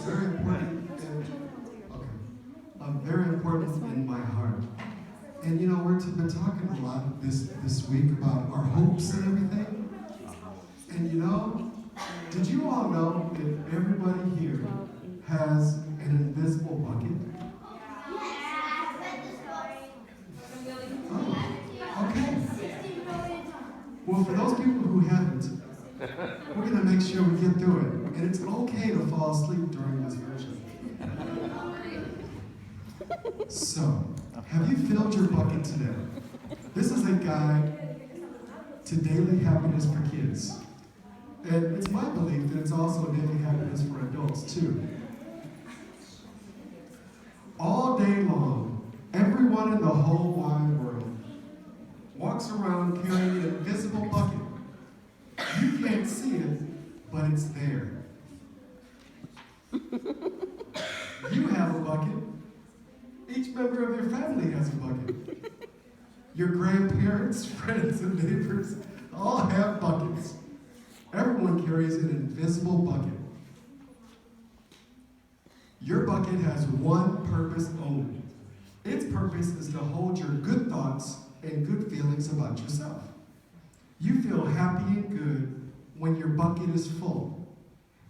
very important. Okay. Very important in my heart. And you know, we've been talking a lot this week about our hopes and everything. And you know, did you all know that everybody here has an invisible bucket? Oh, okay. Well, for those people who haven't, we're going to make sure we get through it. And it's okay to fall asleep during this version. So, have you filled your bucket today? This is a guide to daily happiness for kids. And it's my belief that it's also daily happiness for adults too. All day long, everyone in the whole wide world walks around carrying an invisible bucket. You can't see it, but it's there. You have a bucket. Each member of your family has a bucket. Your grandparents, friends, and neighbors all have buckets. Everyone carries an invisible bucket. Your bucket has one purpose only. Its purpose is to hold your good thoughts and good feelings about yourself. You feel happy and good when your bucket is full,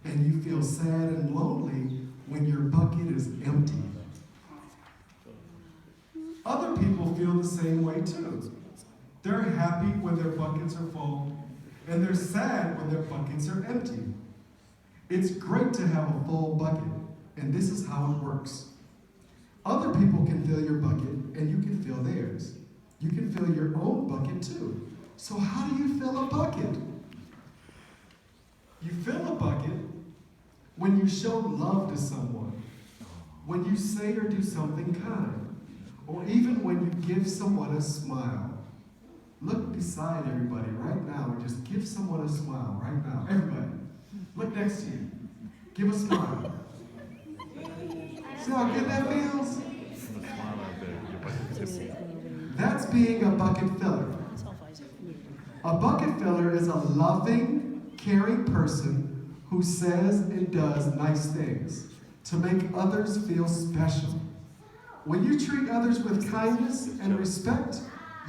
and you feel sad and lonely when your bucket is empty. Other people feel the same way too. They're happy when their buckets are full, and they're sad when their buckets are empty. It's great to have a full bucket, and this is how it works. Other people can fill your bucket, and you can fill theirs. You can fill your own bucket too. So how do you fill a bucket? You fill a bucket when you show love to someone, when you say or do something kind, or even when you give someone a smile. Look beside everybody right now and just give someone a smile right now. Everybody, look next to you. Give a smile. See how good that feels? That's being a bucket filler. A bucket filler is a loving, caring person who says and does nice things to make others feel special. When you treat others with kindness and respect,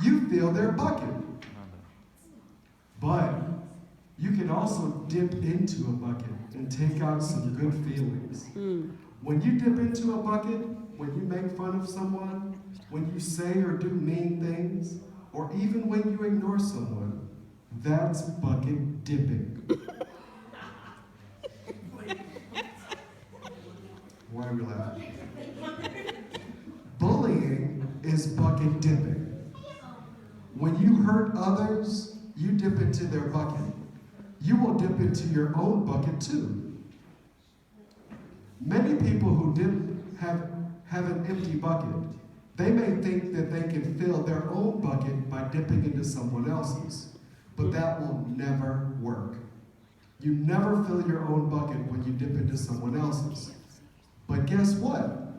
you fill their bucket. But you can also dip into a bucket and take out some good feelings. When you dip into a bucket, when you make fun of someone, when you say or do mean things, or even when you ignore someone, that's bucket dipping. Why are we laughing? Bullying is bucket dipping. When you hurt others, you dip into their bucket. You will dip into your own bucket too. Many people who dip have an empty bucket. They may think that they can fill their own bucket by dipping into someone else's, but that will never work. You never fill your own bucket when you dip into someone else's. But guess what?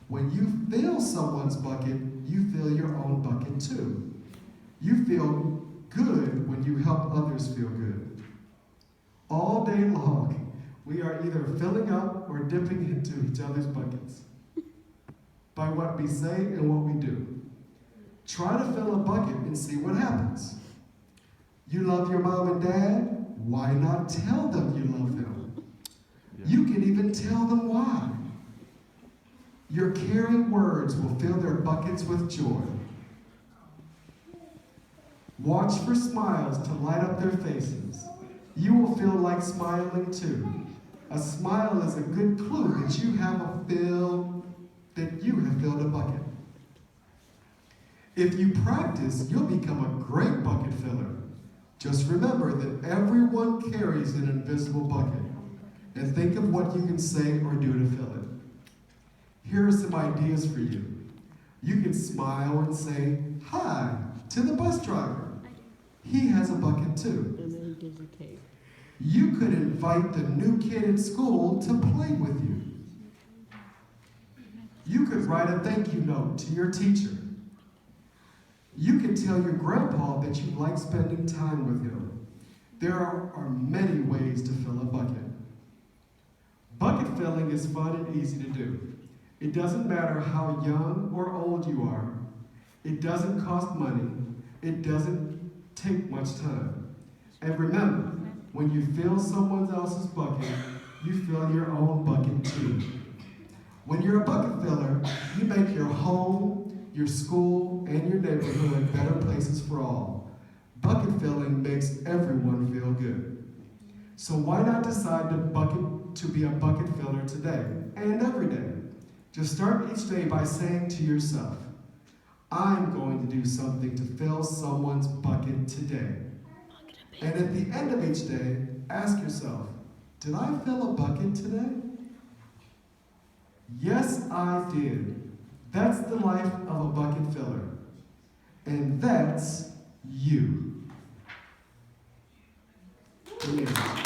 When you fill someone's bucket, you fill your own bucket too. You feel good when you help others feel good. All day long, we are either filling up or dipping into each other's buckets by what we say and what we do. Try to fill a bucket and see what happens. You love your mom and dad? Why not tell them you love them? You can even tell them why. Your caring words will fill their buckets with joy. Watch for smiles to light up their faces. You will feel like smiling too. A smile is a good clue that you have filled a bucket. If you practice, you'll become a great bucket filler. Just remember that everyone carries an invisible bucket, and think of what you can say or do to fill it. Here are some ideas for you. You can smile and say, "Hi," to the bus driver. He has a bucket too. And then he gives a cake. You could invite the new kid at school to play with you. You could write a thank you note to your teacher. You could tell your grandpa that you like spending time with him. There are many ways to fill a bucket. Bucket Bucket filling is fun and easy to do. It doesn't matter how young or old you are. It doesn't cost money. It doesn't take much time. And remember, when you fill someone else's bucket, you fill your own bucket too. When you're a bucket filler, you make your home, your school, and your neighborhood better places for all. Bucket filling makes everyone feel good. So why not decide to be a bucket filler today and every day? Just start each day by saying to yourself, I'm going to do something to fill someone's bucket today. And at the end of each day, ask yourself, did I fill a bucket today? Yes, I did. That's the life of a bucket filler. And that's you. Amen.